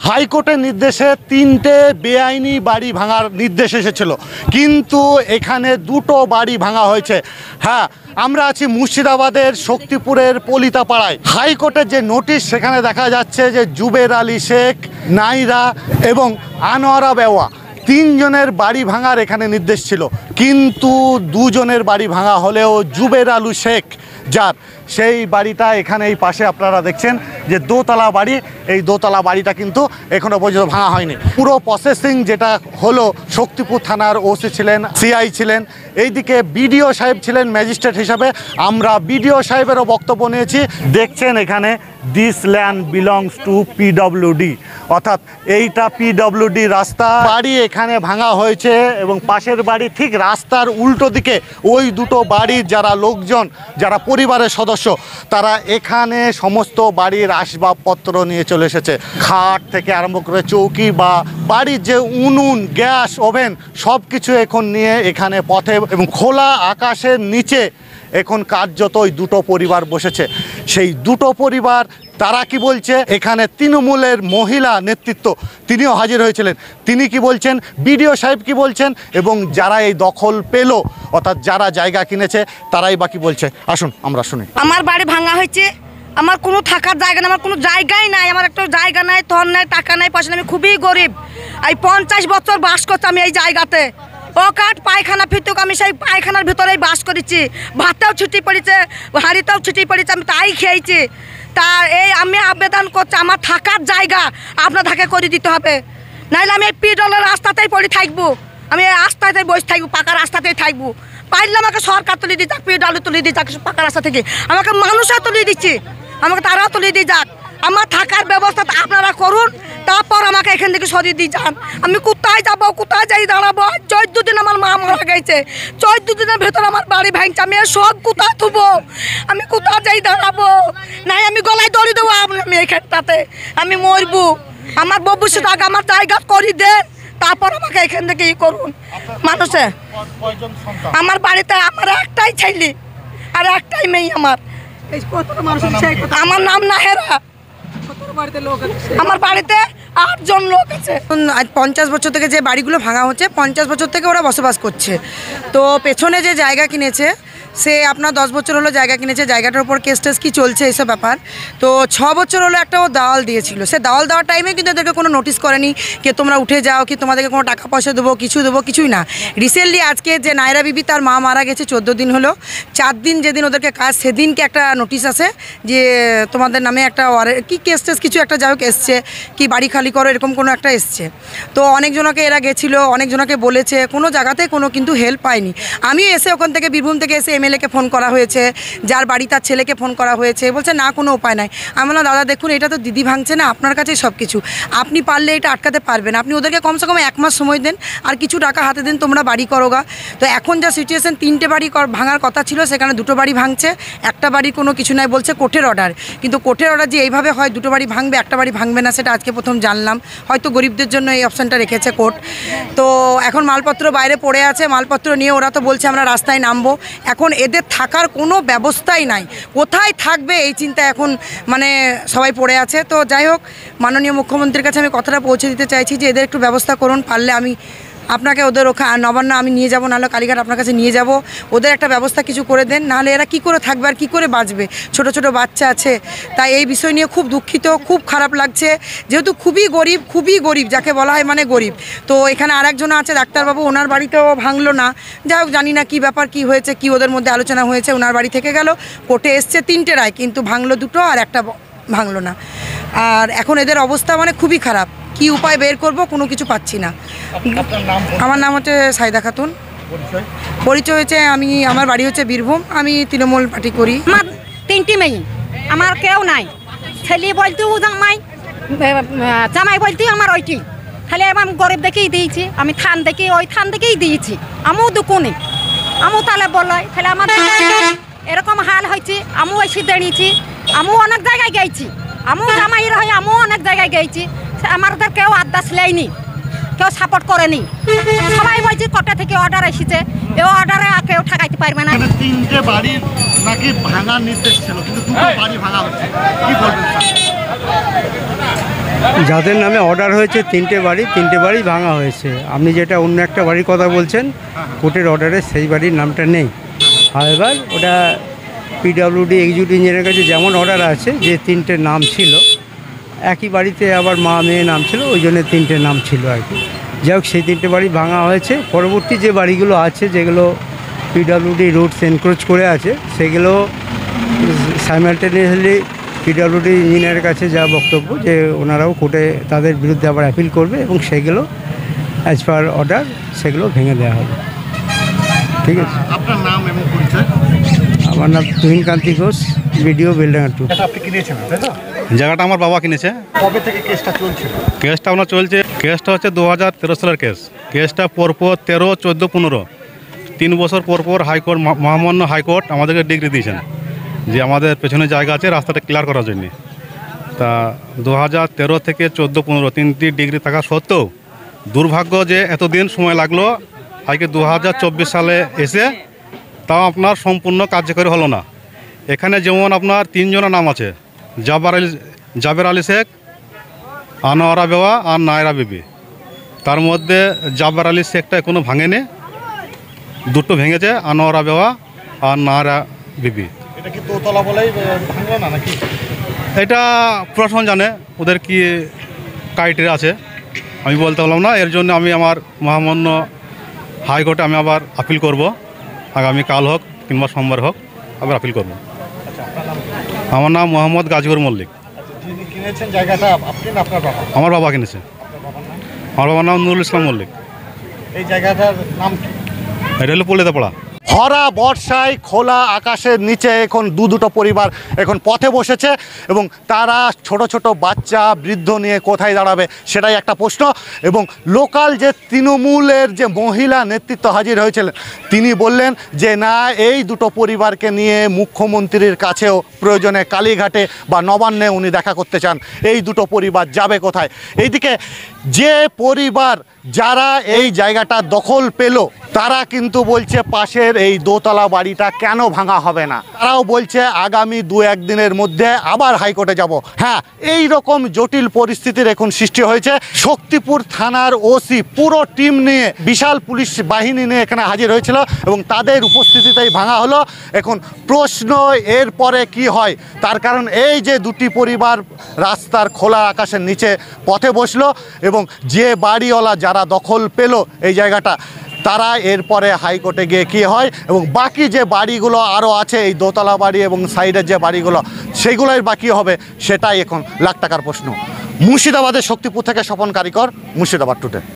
হাইকোর্টের নির্দেশে 3টে বেআইনি বাড়ি ভাঙার নির্দেশ এসেছিল, কিন্তু এখানে 2টো বাড়ি ভাঙা হয়েছে। হ্যাঁ, আমরা আছি মুর্শিদাবাদের শক্তিপুরের পলিতাপাড়ায়। হাইকোর্টের যে নোটিশ সেখানে দেখা যাচ্ছে যে জুবের আলী শেখ, নাইরা এবং আনোয়ারা বেওয়া 3 জনের বাড়ি ভাঙার এখানে নির্দেশ ছিল, কিন্তু 2 জনের বাড়ি ভাঙা হলেও জুবের আলী শেখ যার সেই বাড়িটা এখানে এই পাশে আপনারা দেখছেন যে দোতলা বাড়ি, এই দোতলা বাড়িটা কিন্তু এখনো পর্যন্ত ভাঙা হয়নি। পুরো প্রসেসিং যেটা হলো, শক্তিপুর থানার ওসি ছিলেন, সিআই ছিলেন, এইদিকে বিডিও সাহেব ছিলেন ম্যাজিস্ট্রেট হিসাবে। আমরা বিডিও সাহেবেরও বক্তব্য নিয়েছি। দেখছেন এখানে this land belongs to PWD, অর্থাৎ এইটা পিডব্লিউডি রাস্তা। বাড়ি এখানে ভাঙা হয়েছে এবং পাশের বাড়ি ঠিক রাস্তার উল্টো দিকে ওই 2টো বাড়ির যারা লোকজন, যারা পরিবারের সদস্য, তারা এখানে সমস্ত বাড়ির আসবাবপত্র নিয়ে চলে এসেছে। খাট থেকে আরম্ভ করে চৌকি বা বাড়ির যে উনুন, গ্যাস, ওভেন সব কিছু এখন নিয়ে এখানে পথে এবং খোলা আকাশের নিচে এখন কার্যত ওই 2টো পরিবার বসেছে। সেই 2টো পরিবার তারা কি বলছে, এখানে তৃণমূলের মহিলা নেতৃত্ব তিনিও হাজির হয়েছিলেন, তিনি কি বলছেন, বিডিও সাহেব কি বলছেন, এবং যারা এই দখল পেল অর্থাৎ যারা জায়গা কিনেছে তারাই বা কি বলছে। আসুন আমরা শুনি। আমার বাড়ি ভাঙা হয়েছে, আমার কোনো থাকার জায়গা নেই, আমার কোনো জায়গাই নাই, আমার একটা জায়গা নাই, থর নাই, টাকা নাই, পয়সা নাই, আমি খুবই গরিব। এই 50 বছর বাস করছি আমি এই জায়গাতে। কাঠ পায়খানা ফিরতুক, আমি সেই পায়খানার ভিতরেই বাস করেছি, ভাতটাও ছুটি পড়েছে, হাঁড়িটাও ছুটি পড়েছে, আমি তাই খেয়েছি। তা এই আমি আবেদন করছি, আমার থাকার জায়গা আপনাদেরকে করে দিতে হবে, নাহলে আমি এই পিডলের রাস্তাতেই পড়ে থাকবো, আমি এই রাস্তাতেই বসে থাকবো, পাকা রাস্তাতেই থাকবো। পারলে আমাকে সরকার তুলে দিয়ে যাক, পিডলে তুলে দিয়ে যাক পাকা রাস্তা থেকে, আমাকে মানুষরা তুলে দিচ্ছে, আমাকে তারাও তুলে দিয়ে যাক। আমার থাকার ব্যবস্থা আপনারা করুন, তারপর আমাকে এখান থেকে সরিয়ে দিয়ে যান। আমি কোথায় যাবো, কোথায় যাই দাঁড়াবো? 14 দিন আমার মা মারা গেছে, 14 দিনের ভেতর আমার বাড়ি ভাঙছে, আমি সব কোথায় থুবো? আমি কোথায় যাই দাঁড়াবো? নাই আমি গলায় দড়ি দেবো, আমি এখানটাতে আমি মরবো। আমার ভবিষ্যৎ আগে আমার জায়গা করে দেন, তারপর আমাকে এখান থেকে ই করুন। মানুষে আমার বাড়িতে আমার একটাই ছেলে আর একটাই মেয়ে, আমার নাম নাহেরা, আমার বাড়িতে 8 জন লোক আছে। 50 বছর থেকে যে বাড়িগুলো ভাঙা হচ্ছে, 50 বছর থেকে ওরা বসবাস করছে। তো পেছনে যে জায়গা কিনেছে সে আপনার 10 বছর হলো জায়গা কিনেছে, জায়গাটার উপর কেস টেস কী চলছে এইসব ব্যাপার। তো 6 বছর হলো একটা ও দাওয়াল দিয়েছিল, সে দাওয়াল দেওয়ার টাইমে কিন্তু এদেরকে কোনো নোটিশ করেনি যে তোমরা উঠে যাও, কি তোমাদেরকে কোনো টাকা পয়সা দেবো, কিছু দেবো, কিছুই না। রিসেন্টলি আজকে যে নায়রা বিবি তার মা মারা গেছে 14 দিন হলো, 4 দিন যেদিন ওদেরকে কাজ সেদিনকে একটা নোটিশ আসে যে তোমাদের নামে একটা কি কেস টেস কিছু একটা যাই হোক এসছে, কি বাড়ি খালি করো এরকম কোনো একটা এসছে। তো অনেকজনকে এরা গেছিলো, অনেকজনকে বলেছে, কোনো জায়গাতে কোনো কিন্তু হেল্প পায়নি। আমিও এসে ওখান থেকে বীরভূম থেকে এসে এমএলএকে ফোন করা হয়েছে, যার বাড়ি তার ছেলেকে ফোন করা হয়েছে, বলছে না কোনো উপায় নাই। আমি বললাম দাদা দেখুন এটা তো দিদি ভাঙছে না, আপনার কাছেই সব কিছু, আপনি পারলে এটা আটকাতে পারবেন, আপনি ওদেরকে কমসে কম 1 মাস সময় দেন আর কিছু টাকা হাতে দেন, তোমরা বাড়ি করোগা। তো এখন যা সিচুয়েশন, 3টে বাড়ি ভাঙার কথা ছিল, সেখানে 2টো বাড়ি ভাঙছে, একটা বাড়ি কোনো কিছু নাই, বলছে কোর্টের অর্ডার। কিন্তু কোর্টের অর্ডার যে এইভাবে হয় 2টো বাড়ি ভাঙবে একটা বাড়ি ভাঙবে না, সেটা আজকে প্রথম জানলাম। হয়তো গরিবদের জন্য এই অপশানটা রেখেছে কোর্ট। তো এখন মালপত্র বাইরে পড়ে আছে, মালপত্র নিয়ে ওরা তো বলছে আমরা রাস্তায় নামবো। এখন এদের থাকার কোনো ব্যবস্থাই নাই, কোথায় থাকবে এই চিন্তা এখন মানে সবাই পড়ে আছে। তো যাই হোক, মাননীয় মুখ্যমন্ত্রীর কাছে আমি কথাটা পৌঁছে দিতে চাইছি যে এদের একটু ব্যবস্থা করুন, পারলে আমি আপনাকে ওদের নবান্ন আমি নিয়ে যাব, নাহলে কালীঘাট আপনার কাছে নিয়ে যাব, ওদের একটা ব্যবস্থা কিছু করে দেন, নাহলে এরা কি করে থাকবে আর কি করে বাঁচবে? ছোট ছোট বাচ্চা আছে। তাই এই বিষয় নিয়ে খুব দুঃখিত, খুব খারাপ লাগছে, যেহেতু খুবই গরিব যাকে বলা হয় মানে গরিব। তো এখানে আরেকজন আছে ডাক্তারবাবু, ওনার বাড়িতেও ভাঙলো না। যাই হোক, জানি না কী ব্যাপার, কি হয়েছে, কি ওদের মধ্যে আলোচনা হয়েছে, ওনার বাড়ি থেকে গেল, কোর্টে এসছে 3টে রায়, কিন্তু ভাঙলো 2টো আর একটা ভাঙলো না। আর এখন এদের অবস্থা মানে খুবই খারাপ, কি উপায় বের করব কোনো কিছু পাচ্ছি না। আমার নাম হচ্ছে সাইদা খাতুন, পরিচয় হয়েছে আমার বাড়ি হচ্ছে বীরভূম, আমি তৃণমূল পার্টি করি। আমার 3টি মেয়ে, আমার কেউ নাই, ছেলে বলতেও জামাই, জামাই বলতেও আমার ওইটি, খালি আমি গরিব দেখেই দিয়েছি, আমি থান দেখে ওই থান দেখেই দিয়েছি, আমিও দুকুনি, আমিও তাহলে বলাই তাহলে আমার এরকম হাল হয়েছে, আমিও এসে দাঁড়িয়েছি, আমিও অনেক জায়গায় গেছি, আমিও জামাইয়ের হয়, আমিও অনেক জায়গায় গেছি, আমাদের কেউ আদাস লেয়নি, কেউ সাপোর্ট করেনি, সবাই বলছে কোর্ট থেকে অর্ডার এসেছে, এই অর্ডারে কেউ ঠেকাইতে পারবে না। 3টে বাড়ি নাকি ভাঙার নির্দেশ ছিল, কিন্তু 2টো বাড়ি ভাঙা হচ্ছে, কি বলবেন? যাদের নামে অর্ডার হয়েছে তিনটে বাড়ি ভাঙা হয়েছে। আপনি যেটা অন্য একটা বাড়ির কথা বলছেন, কোর্টের অর্ডারে সেই বাড়ির নামটা নেই। এবার ওটা পিডব্লিউডি এক্সিকিউটিভ ইঞ্জিনিয়ারের কাছে যেমন অর্ডার আছে, যে তিনটে নাম ছিল একই বাড়িতে, আবার মা মেয়ে নাম ছিল, ওই জন্য তিনটে নাম ছিল আর কি। যাই হোক, সেই তিনটে বাড়ি ভাঙা হয়েছে। পরবর্তী যে বাড়িগুলো আছে, যেগুলো পিডব্লিউডি রুটস এনক্রোচ করে আছে, সেগুলো সাইমালটেনিয়াসলি পিডব্লিউডি ইঞ্জিনিয়ারের কাছে যা বক্তব্য, যে ওনারাও কোর্টে তাদের বিরুদ্ধে আবার অ্যাপিল করবে এবং সেগুলো অ্যাজ পার অর্ডার সেগুলো ভেঙে দেওয়া হবে। ঠিক আছে। আপনার নাম এবং পরিচয়? আমার নাম তুহিনকান্তি ঘোষ, ভিডিও বেলডাঙ্গা 2। আপনি কিনেছেন তাই তো? জায়গাটা আমার বাবা কিনেছে। কবে থেকে কেসটা চলছিল? কেসটা আপনার চলছে, কেসটা হচ্ছে 2013 সালের কেস। কেসটা পরপর 13, 14, 15 3 বছর পরপর হাইকোর্ট, মহামান্য হাইকোর্ট আমাদেরকে ডিগ্রি দিয়েছেন যে আমাদের পেছনে জায়গা আছে রাস্তাটা ক্লিয়ার করার জন্য। তা 2013 থেকে 14, 15 3টি ডিগ্রি থাকা সত্ত্বেও দুর্ভাগ্য যে এতদিন সময় লাগলো, আজকে 2024 সালে এসে তাও আপনার সম্পূর্ণ কার্যকরী হলো না। এখানে যেমন আপনার 3 জনের নাম আছে, জাবের আলী শেখ, আনোয়ারা বেওয়া আর নায়রা বিবি। তার মধ্যে জাবের আলী শেখটা এখনো ভাঙেনি, দুটো ভেঙেছে, আনোয়ারা বেওয়া আর নায়রা বিবি। এটা কি দোতলা বলেই ভাঙলো না নাকি? এটা প্রশাসন জানে ওদের কি ক্রাইটেরিয়া আছে, আমি বলতে পারলাম না। এর জন্য আমি আমার মহামান্য হাইকোর্টে আমি আবার আপিল করব, আগামী কাল হোক কিংবা সোমবার হোক আবার আপিল করব। আমার নাম মোহাম্মদ গাজীপুর মল্লিক। যিনি কিনেছেন জায়গাটা আপনি না আপনার বাবা? আমার বাবা কিনেছে। আমার বাবার নাম নুরুল ইসলাম মল্লিক। এই জায়গাটার নাম কি? এটা হলো পল্লিতাপাড়া। ভরা বর্ষায় খোলা আকাশের নিচে এখন দুটো পরিবার এখন পথে বসেছে এবং তারা ছোট ছোট বাচ্চা বৃদ্ধ নিয়ে কোথায় দাঁড়াবে সেটাই একটা প্রশ্ন। এবং লোকাল যে তৃণমূলের যে মহিলা নেতৃত্ব হাজির হয়েছিলেন, তিনি বললেন যে না, এই দুটো পরিবারকে নিয়ে মুখ্যমন্ত্রীর কাছেও প্রয়োজনে কালীঘাটে বা নবান্নে উনি দেখা করতে চান। এই দুটো পরিবার যাবে কোথায়? এইদিকে যে পরিবার যারা এই জায়গাটা দখল পেল, তারা কিন্তু বলছে পাশের এই দোতলা বাড়িটা কেন ভাঙা হবে না। তারাও বলছে আগামী 2-1 দিনের মধ্যে আবার হাইকোর্টে যাব। হ্যাঁ, এই রকম জটিল পরিস্থিতির এখন সৃষ্টি হয়েছে। শক্তিপুর থানার ওসি পুরো টিম নিয়ে, বিশাল পুলিশ বাহিনী নিয়ে এখানে হাজির হয়েছিল এবং তাদের উপস্থিতিতেই ভাঙা হলো। এখন প্রশ্ন এরপরে কি হয়, তার কারণ এই যে দুটি পরিবার রাস্তার খোলা আকাশের নিচে পথে বসলো এবং যে বাড়িওয়ালা যারা দখল পেল এই জায়গাটা, তারা এরপরে হাইকোর্টে গিয়ে কী হয় এবং বাকি যে বাড়িগুলো আরও আছে, এই দোতলা বাড়ি এবং সাইডের যে বাড়িগুলো, সেগুলোই বাকি হবে, সেটাই এখন লাখ টাকার প্রশ্ন। মুর্শিদাবাদের শক্তিপুর থেকে স্বপন কারিকর, মুর্শিদাবাদ টুডে।